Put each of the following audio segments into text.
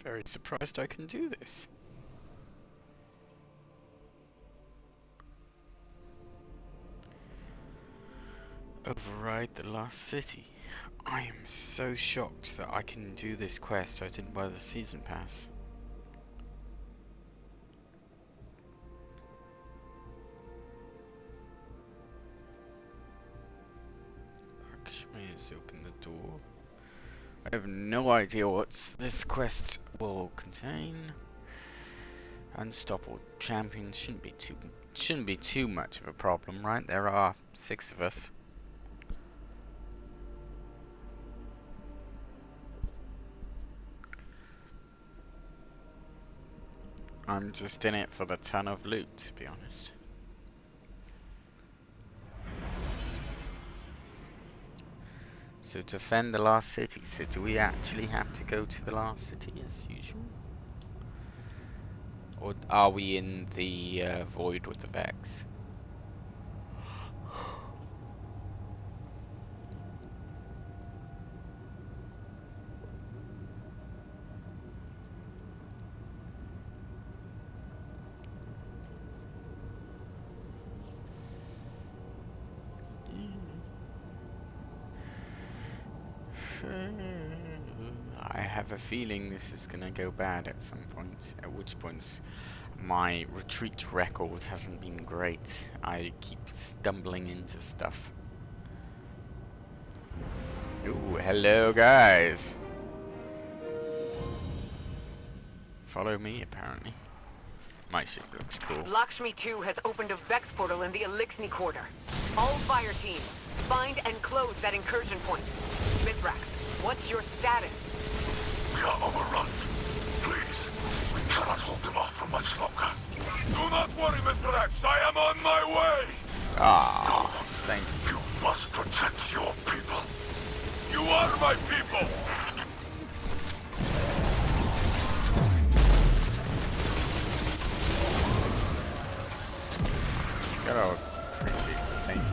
Very surprised I can do this. Override the last city. I am so shocked that I can do this quest. I didn't buy the season pass. Lakshmi has opened the door. I have no idea what this quest will contain. Unstoppable champions shouldn't be too much of a problem, right? There are 6 of us. I'm just in it for the ton of loot, to be honest. So defend the last city. So do we actually have to go to the last city as usual? Or are we in the void with the Vex? I have a feeling this is gonna go bad at some point, at which point my retreat record hasn't been great. I keep stumbling into stuff. Ooh, hello guys! Follow me, apparently. My ship looks cool. Lakshmi 2 has opened a Vex portal in the Elixni Quarter. All fire teams, find and close that incursion point. Mithrax, what's your status? We are overrun. Please, we cannot hold them off for much longer. Do not worry, Mithrax. I am on my way. Ah, thank you. You must protect your people. You are my people. Gotta appreciate Saint.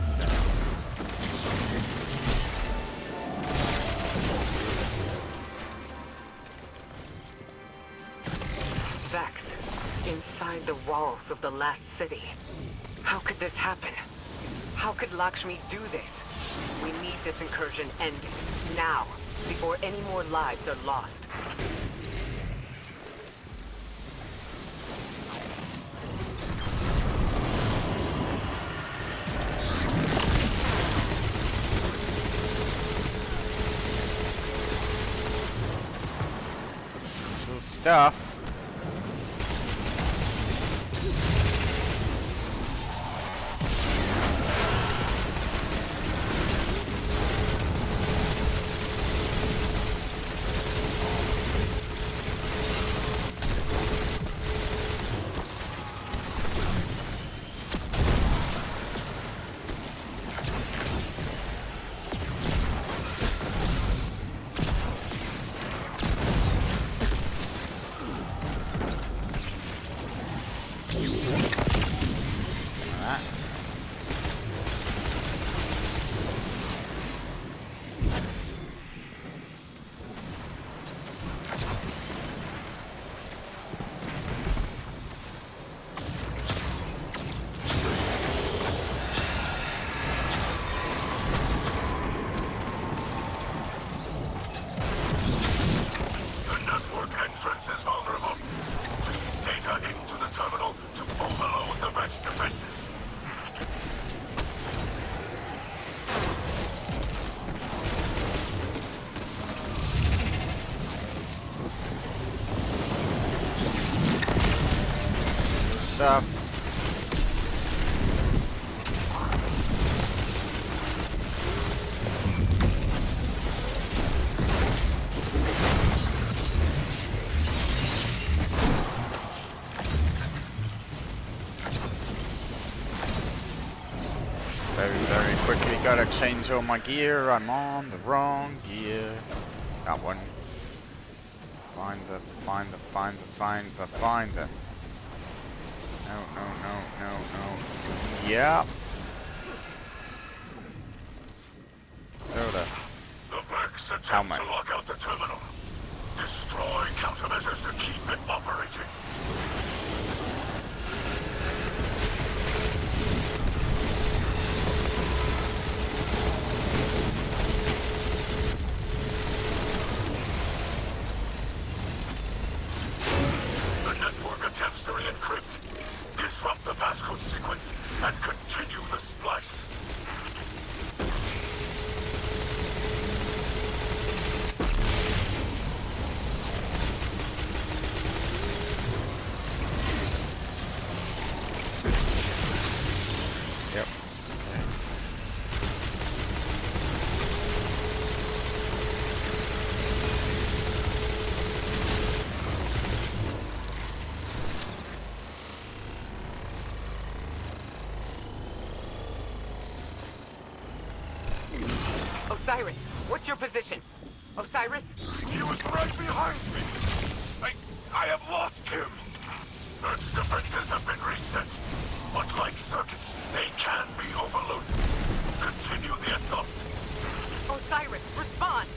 Vex, inside the walls of the last city. How could this happen? How could Lakshmi do this? We need this incursion ended, now, before any more lives are lost. Stuff. Stuff. Very quickly gotta change all my gear. I'm on the wrong gear. That one. Find the. No. Yeah. Soda. The Vex attempt Helmet. to lock out the terminal. Destroy countermeasures Osiris, what's your position? Osiris? He was right behind me! I have lost him! Earth's defenses have been reset. But like circuits, they can be overloaded. Continue the assault. Osiris, respond!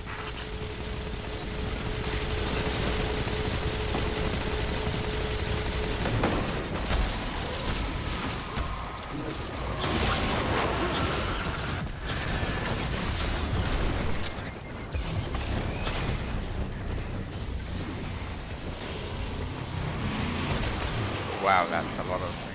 Wow, that's a lot of things.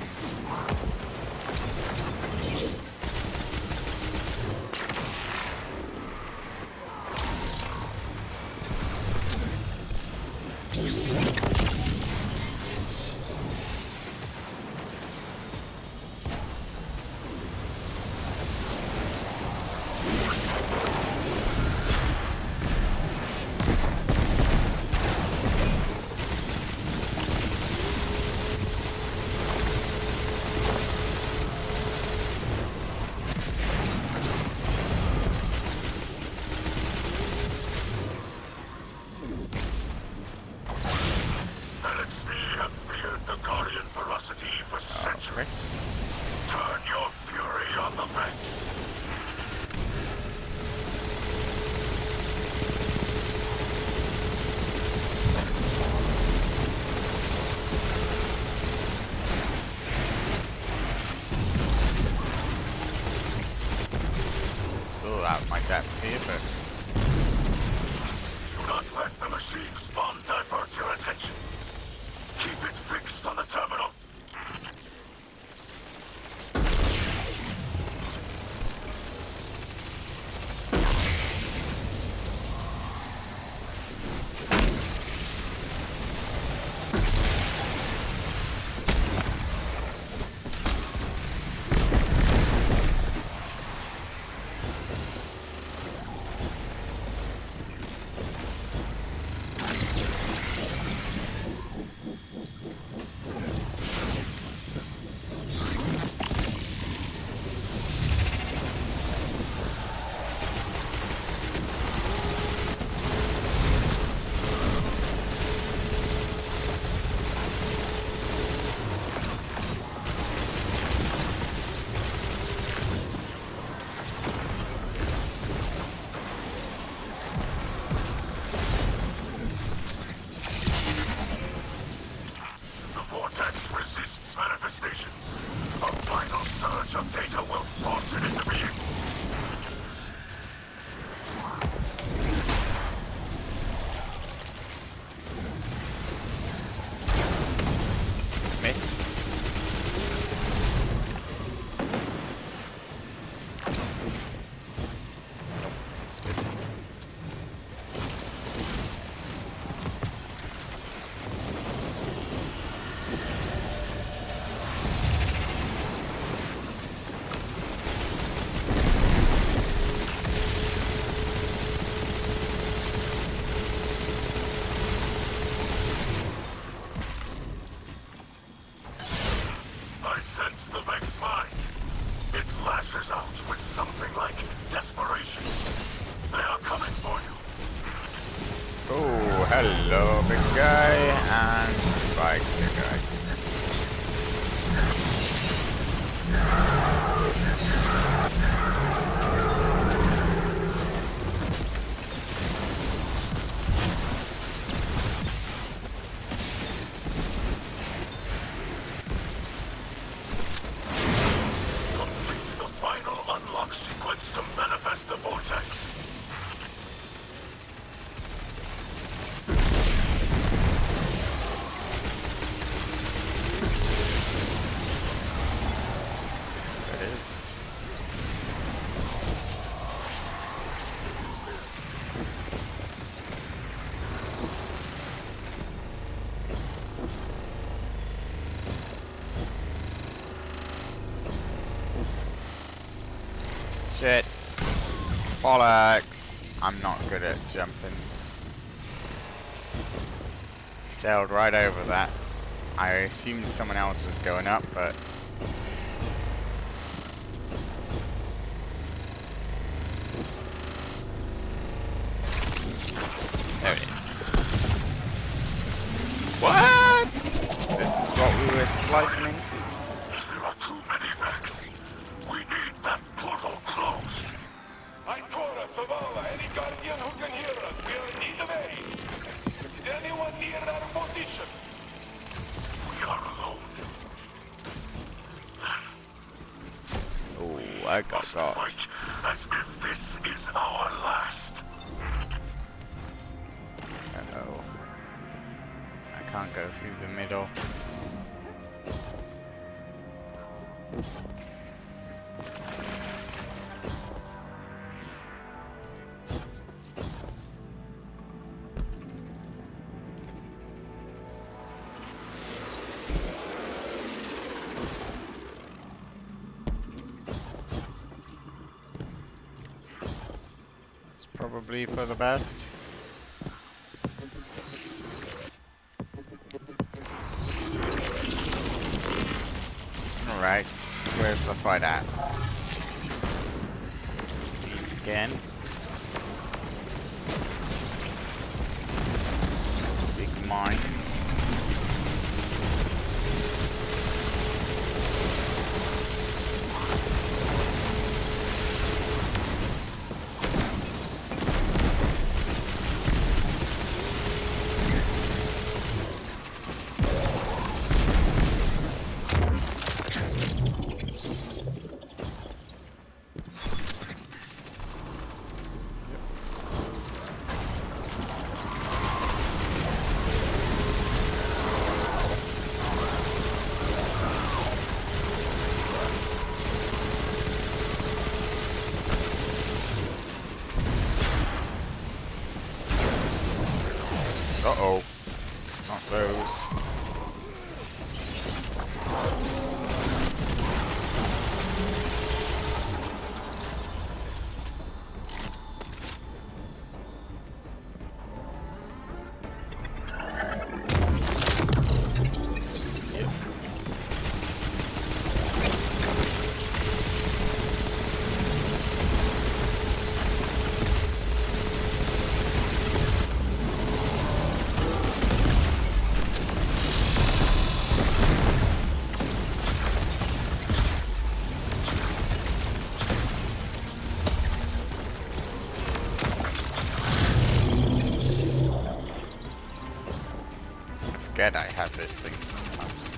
Turn your fury on the Vex. Oh, that might be a bit. Do not let the machine spawn divert your attention. Keep it fixed on the terminal. Manifestation. A final surge of data will force it into being. Miss. I sense the Vex mind. It lashes out with something like desperation. They are coming for you. Oh, hello, big guy, and bye, big guy. Complete the final unlock sequence to manifest the vortex. It is. Shit. Bollocks. I'm not good at jumping. Sailed right over that. I assumed someone else was going up, but... There it is. What? This is what we were slicing into. There are too many Vex. We need that portal closed. Ikora, Savala, any Guardian who can hear us, we are in need of aid. Is anyone near our position? We are alone. Oh, I got Must fight as if this is our last. Uh-oh. I can't go through the middle. It's probably for the best. Alright, where's the fight at? These again. Big mines. Uh-oh. Not those. Yep. Forget I have this thing sometimes.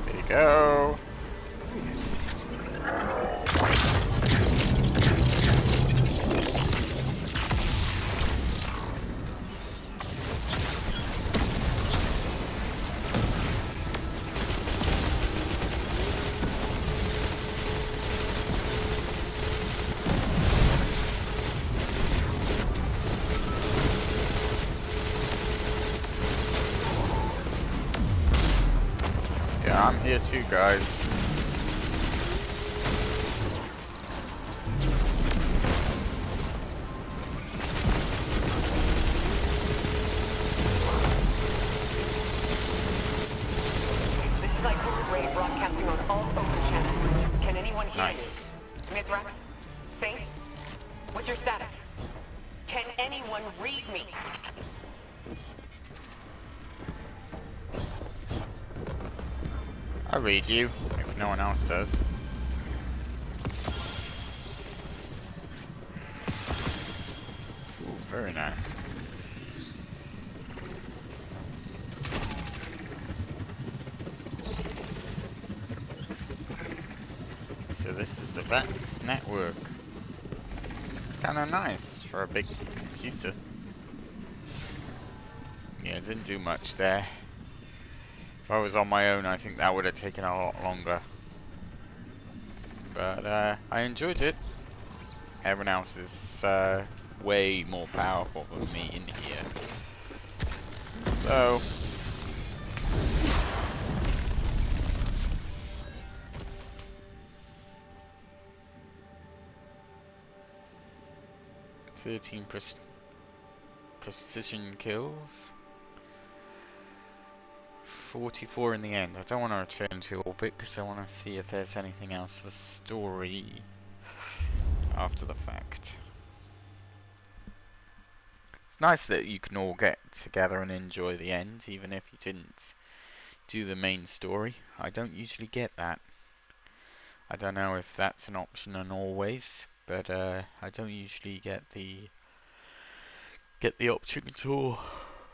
There you go. Yeah, I'm here too, guys. This is Ikora Ray broadcasting on all open channels. Can anyone hear Nice. me? Mithrax? Saint? What's your status? Can anyone read me? I'll read you, if no one else does. Ooh, very nice. So this is the Vex network. Kinda nice for a big computer. Yeah, it didn't do much there. If I was on my own, I think that would have taken a lot longer. But I enjoyed it. Everyone else is way more powerful than me in here. So 13 precision kills. 44 in the end. I don't want to return to orbit because I want to see if there's anything else to the story after the fact. It's nice that you can all get together and enjoy the end, even if you didn't do the main story. I don't usually get that. I don't know if that's an option on always, but I don't usually get the option at all.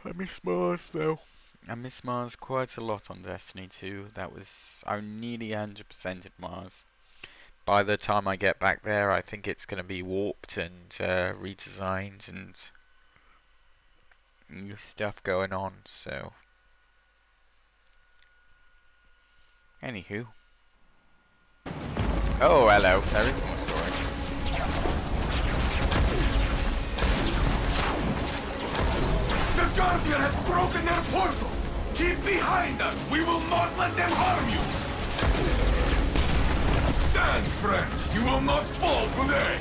I miss Mars though. I miss Mars quite a lot on Destiny 2. I nearly 100%ed Mars. By the time I get back there, I think it's going to be warped and redesigned and new stuff going on, so... Anywho. Oh, hello. There is more story. The Guardian has broken their portal! Keep behind us! We will not let them harm you! Stand, friend! You will not fall today!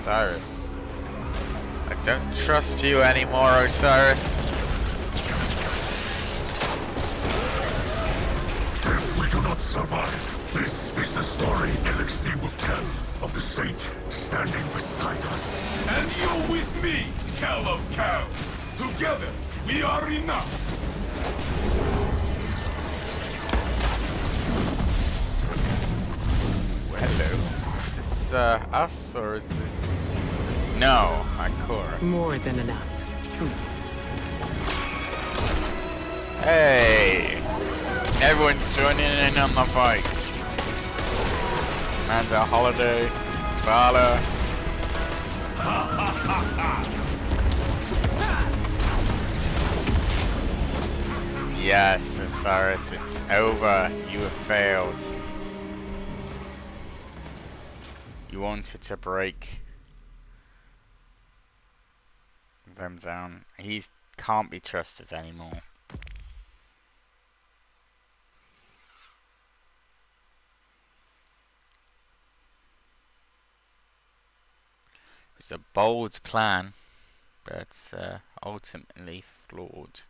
Osiris. I don't trust you anymore, Osiris. If we do not survive, this is the story LXD will tell of the Saint standing beside us. And you with me, Cal of Cows. Together, we are enough. Hello. Is this us or is this... No, Ikora. More than enough. Hey! Everyone's joining in on the fight. Amanda Holiday, Vala. Yes, Osiris, it's over. You have failed. You wanted to break them down. He can't be trusted anymore. It was a bold plan, but ultimately flawed.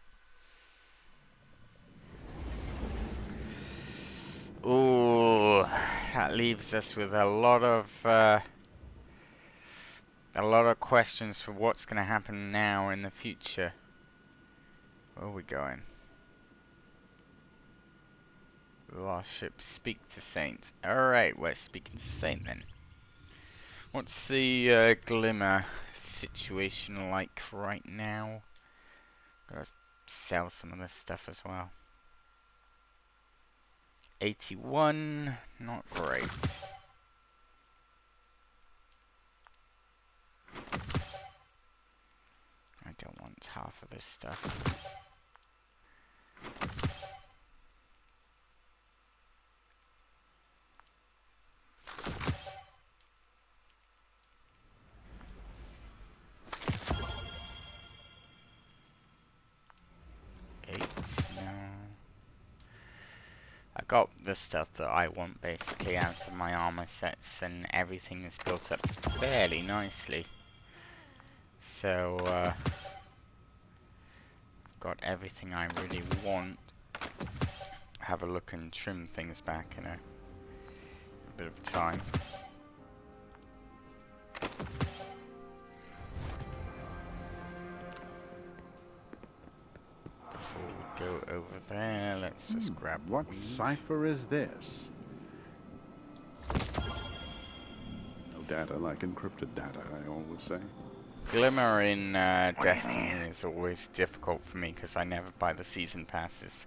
Ooh, that leaves us with a lot of questions for what's going to happen now in the future. Where are we going? The last ship, speak to Saint. Alright, we're speaking to Saint then. What's the Glimmer situation like right now? Gotta sell some of this stuff as well. 81, not great. I don't want half of this stuff. I got the stuff that I want basically out of my armor sets, and everything is built up fairly nicely. So, I've got everything I really want. Have a look and trim things back in a bit of time. Before we go over there, let's just grab what weed. cipher is this? No data like encrypted data, I always say. Glimmer in Destiny is always difficult for me because I never buy the season passes.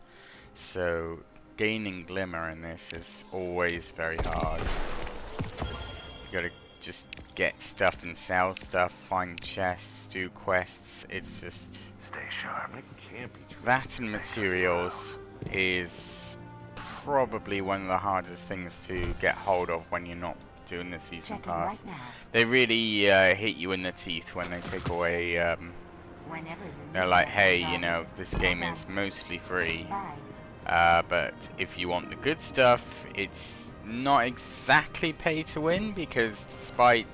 So gaining Glimmer in this is always very hard. You gotta just get stuff and sell stuff, find chests, do quests. It's just Stay sharp. It can't be true. that and materials. is probably one of the hardest things to get hold of when you're not doing the season Checking pass. right now. They really hit you in the teeth when they take away. Whenever you They're need like, that hey, info, you know, this game is mostly free. bye. But if you want the good stuff, it's not exactly pay to win, because despite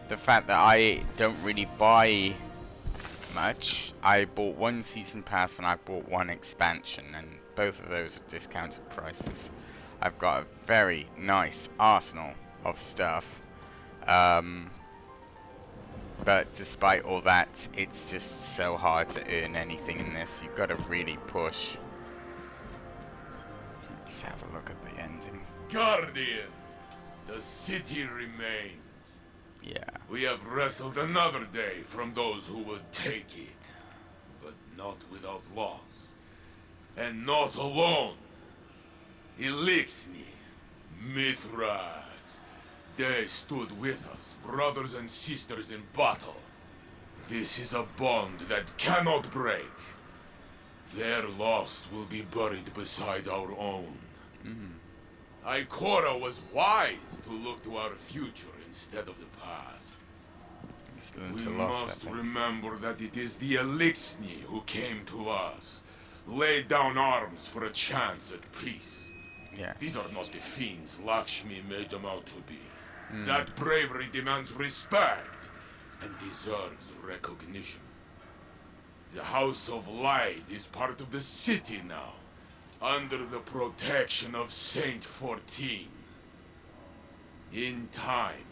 the fact that I don't really buy much, I bought one season pass and I bought one expansion, and both of those are discounted prices. I've got a very nice arsenal of stuff. But despite all that, it's just so hard to earn anything in this. You've got to really push. Let's have a look at the ending. Guardian, the city remains. Yeah. We have wrestled another day from those who would take it, but not without loss. And not alone. Elixni, Mithras, they stood with us, brothers and sisters in battle. This is a bond that cannot break. Their loss will be buried beside our own. Ikora was wise to look to our future instead of the past. Still learn We to loss, I must think. remember that it is the Elixni who came to us, laid down arms for a chance at peace. Yeah. These are not the fiends Lakshmi made them out to be. That bravery demands respect and deserves recognition. The House of Light is part of the city now, under the protection of Saint 14. In time,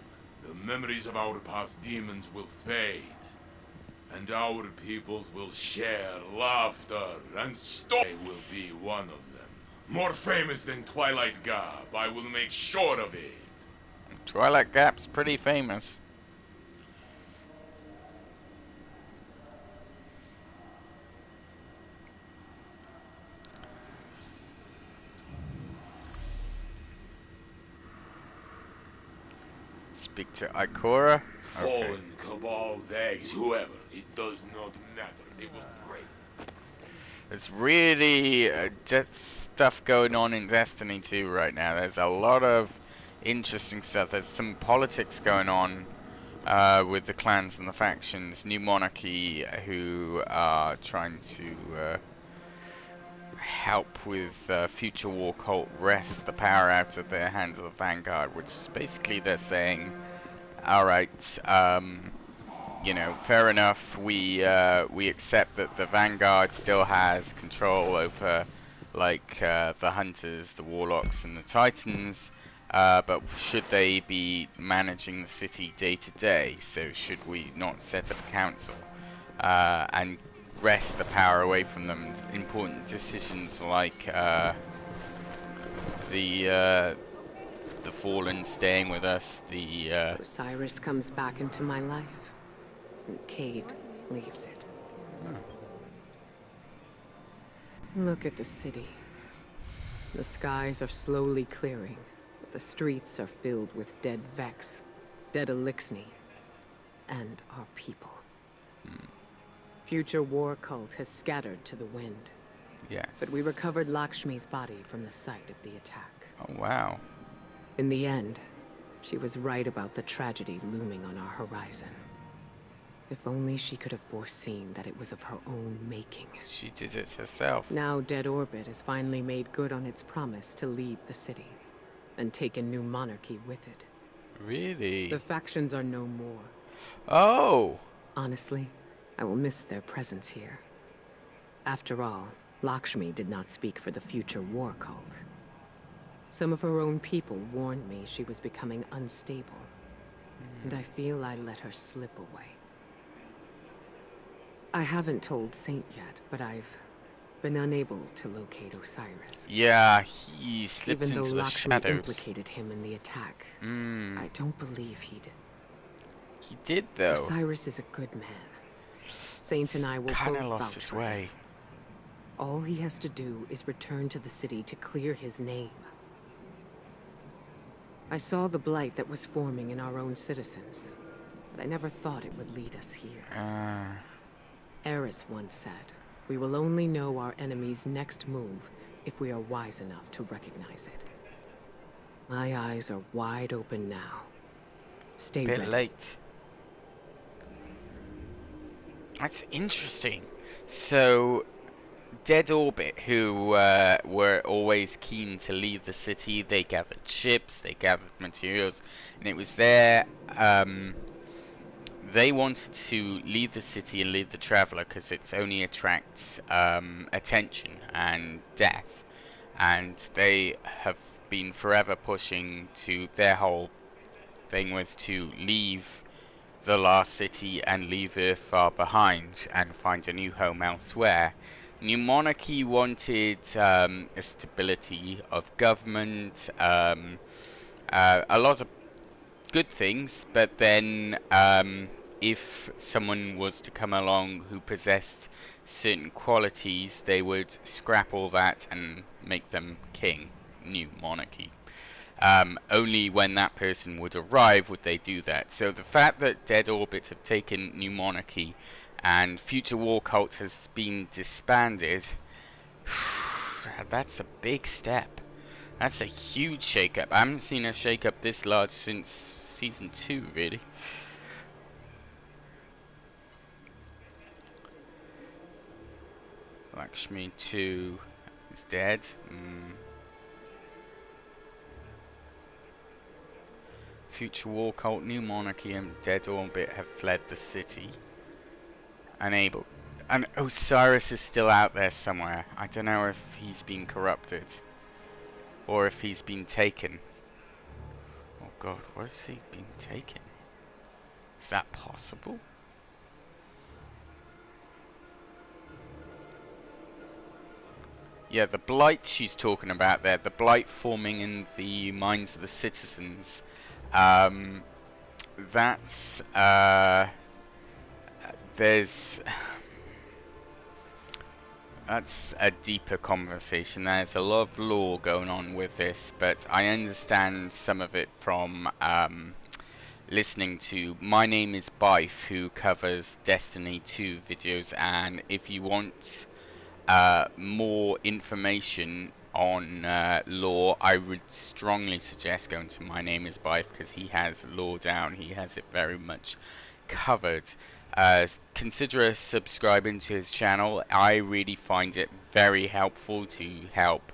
the memories of our past demons will fade, and our peoples will share laughter, and story will be one of them. More famous than Twilight Gap, I will make sure of it. Twilight Gap's pretty famous. Speak to Ikora. Okay. Fallen, Cabal, Vags, whoever, it does not matter, they will break. There's really stuff going on in Destiny 2 right now. There's a lot of interesting stuff. There's some politics going on with the clans and the factions. New Monarchy, who are trying to help with Future War Cult wrest the power out of their hands of the Vanguard, which is basically they're saying, alright, you know, fair enough, we accept that the Vanguard still has control over, like, the Hunters, the Warlocks, and the Titans, but should they be managing the city day to day? So should we not set up a council and wrest the power away from them? Important decisions like the Fallen staying with us, the Osiris comes back into my life, and Cade leaves it. Look at the city. The skies are slowly clearing, but the streets are filled with dead Vex, dead Elixni, and our people. Future War Cult has scattered to the wind, yes. but we recovered Lakshmi's body from the site of the attack. Oh wow. In the end, she was right about the tragedy looming on our horizon. If only she could have foreseen that it was of her own making. She did it herself. Now Dead Orbit has finally made good on its promise to leave the city, and take a new monarchy with it. Really? The factions are no more. Oh! Honestly, I will miss their presence here. After all, Lakshmi did not speak for the Future War Cult. Some of her own people warned me she was becoming unstable, and I feel I let her slip away. I haven't told Saint yet, but I've been unable to locate Osiris. Yeah, he slipped Even though into the Lakshmi shadows. implicated him in the attack, I don't believe he'd. He did though. Osiris is a good man. Saint and I will Kinda both lost vouch his for him. way. All he has to do is return to the city to clear his name. I saw the blight that was forming in our own citizens, but I never thought it would lead us here. Eris once said, we will only know our enemy's next move if we are wise enough to recognize it. My eyes are wide open now. Stay Bit ready. late. That's interesting. So, Dead Orbit, who were always keen to leave the city, they gathered ships, they gathered materials, and it was their they wanted to leave the city and leave the traveler because it only attracts attention and death, and they have been forever pushing to their whole thing was to leave the last city and leave Earth far behind and find a new home elsewhere. New Monarchy wanted a stability of government, a lot of good things, but then if someone was to come along who possessed certain qualities, they would scrap all that and make them king. New Monarchy. Only when that person would arrive would they do that. So the fact that Dead Orbit have taken New Monarchy and Future War Cult has been disbanded, that's a big step. That's a huge shake-up. I haven't seen a shake-up this large since Season 2, really. Lakshmi 2 is dead. Future War Cult, New Monarchy, and Dead Orbit have fled the city. Unable. And Osiris is still out there somewhere. I don't know if he's been corrupted. Or if he's been taken. Oh god, what has he been taken? Is that possible? Yeah, the blight she's talking about there. The blight forming in the minds of the citizens. That's a deeper conversation. There's a lot of lore going on with this, but I understand some of it from listening to My Name Is Byf, who covers Destiny 2 videos, and if you want more information on lore, I would strongly suggest going to My Name Is Byf, because he has lore down. He has it very much covered. Consider subscribing to his channel. I really find it very helpful to help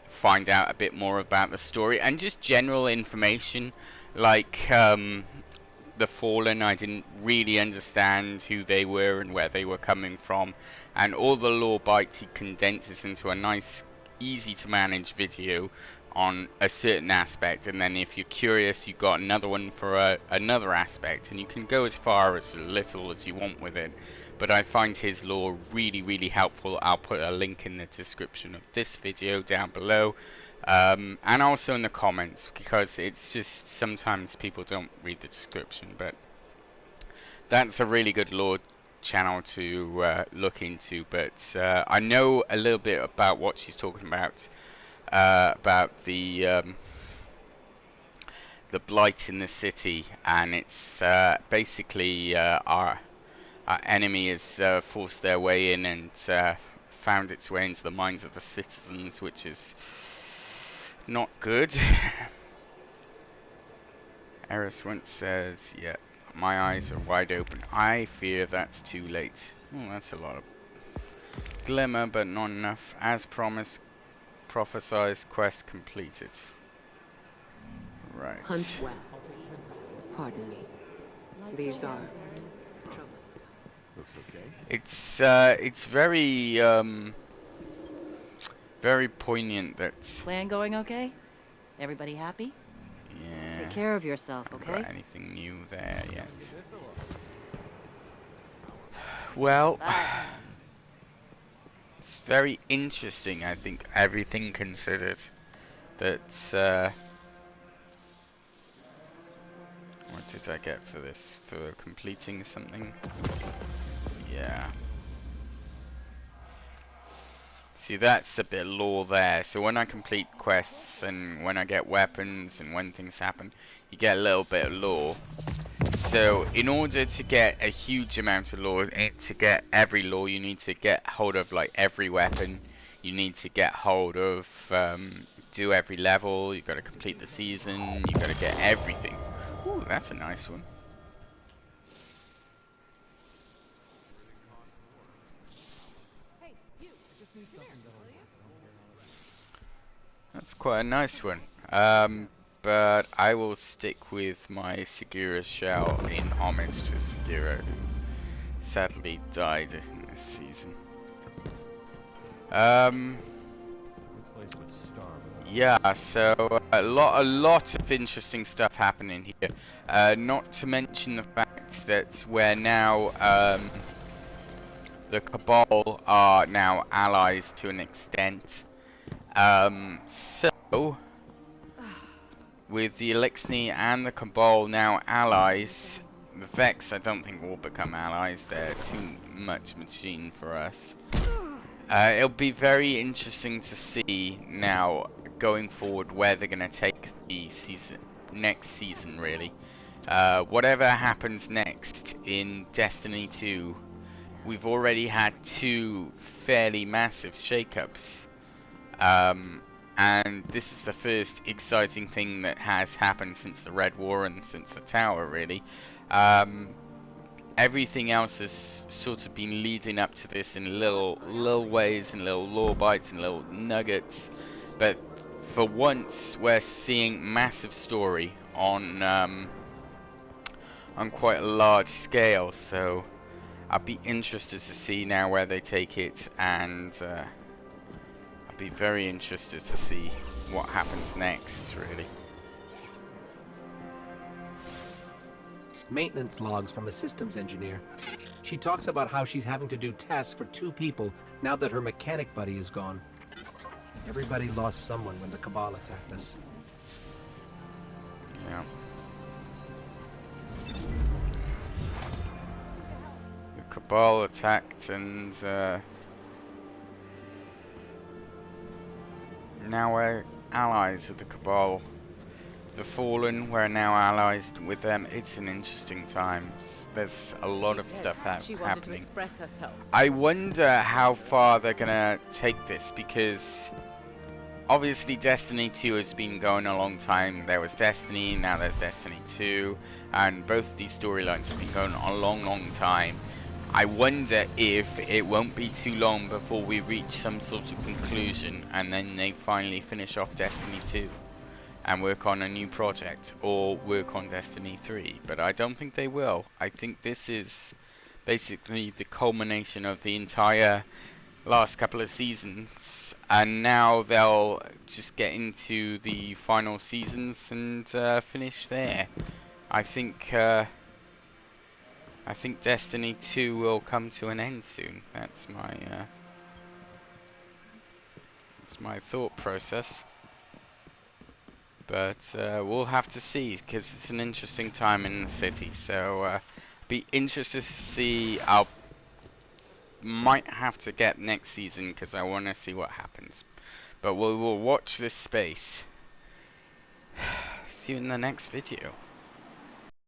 find out a bit more about the story and just general information, like the Fallen. I didn't really understand who they were and where they were coming from, and all the lore bites he condenses into a nice, easy to manage video on a certain aspect, and then if you're curious, you've got another one for another aspect, and you can go as far as little as you want with it. But I find his lore really, really helpful. I'll put a link in the description of this video down below, and also in the comments, because it's just sometimes people don't read the description. But that's a really good lore channel to look into. But I know a little bit about what she's talking about the blight in the city, and it's basically our enemy has forced their way in and found its way into the minds of the citizens, which is not good. Eris once says, yeah, my eyes are wide open. I fear that's too late. Oh, that's a lot of glimmer, but not enough. As promised, prophesized, quest completed. Right. Hunt well. Pardon me. These are... Looks okay. It's very very poignant that... Plan going okay? Everybody happy? Yeah. Take care of yourself, Haven't okay? got anything new there yet. Well, it's very interesting, I think, everything considered. That, what did I get for this? For completing something? Yeah. See, that's a bit of lore there. So when I complete quests and when I get weapons and when things happen, you get a little bit of lore. So in order to get a huge amount of lore, to get every lore, you need to get hold of like every weapon. you need to get hold of, do every level, you've got to complete the season, you've got to get everything. Ooh, that's a nice one. That's quite a nice one. But I will stick with my Segura's shell in homage to Segura, who sadly died in this season. Yeah, so a lot of interesting stuff happening here. Not to mention the fact that we're now, the Cabal are now allies to an extent. So, with the Elixni and the Cabal now allies, the Vex I don't think will become allies, they're too much machine for us. It'll be very interesting to see now, going forward, where they're going to take the next season, really. Whatever happens next in Destiny 2, we've already had 2 fairly massive shakeups. And this is the first exciting thing that has happened since the Red War and since the Tower, really. Everything else has sort of been leading up to this in little ways and little lore bites and little nuggets. But for once, we're seeing massive story on quite a large scale. So I'll be interested to see now where they take it, and I'll be very interested to see what happens next, really. Maintenance logs from a systems engineer. She talks about how she's having to do tests for 2 people now that her mechanic buddy is gone. Everybody lost someone when the Cabal attacked us. Yeah. The Cabal attacked, and now we're allies with the Cabal. The Fallen, we're now allies with them. It's an interesting time. There's a lot of stuff happening. I wonder how far they're gonna take this, because obviously Destiny 2 has been going a long time. There was Destiny, now there's Destiny 2, and both of these storylines have been going on a long time. I wonder if it won't be too long before we reach some sort of conclusion, and then they finally finish off Destiny 2 and work on a new project, or work on Destiny 3, but I don't think they will. I think this is basically the culmination of the entire last couple of seasons, and now they'll just get into the final seasons and finish there. I think Destiny 2 will come to an end soon. That's my thought process. But we'll have to see, because it's an interesting time in the city. So be interested to see. I might have to get next season because I want to see what happens. But we will watch this space. See you in the next video.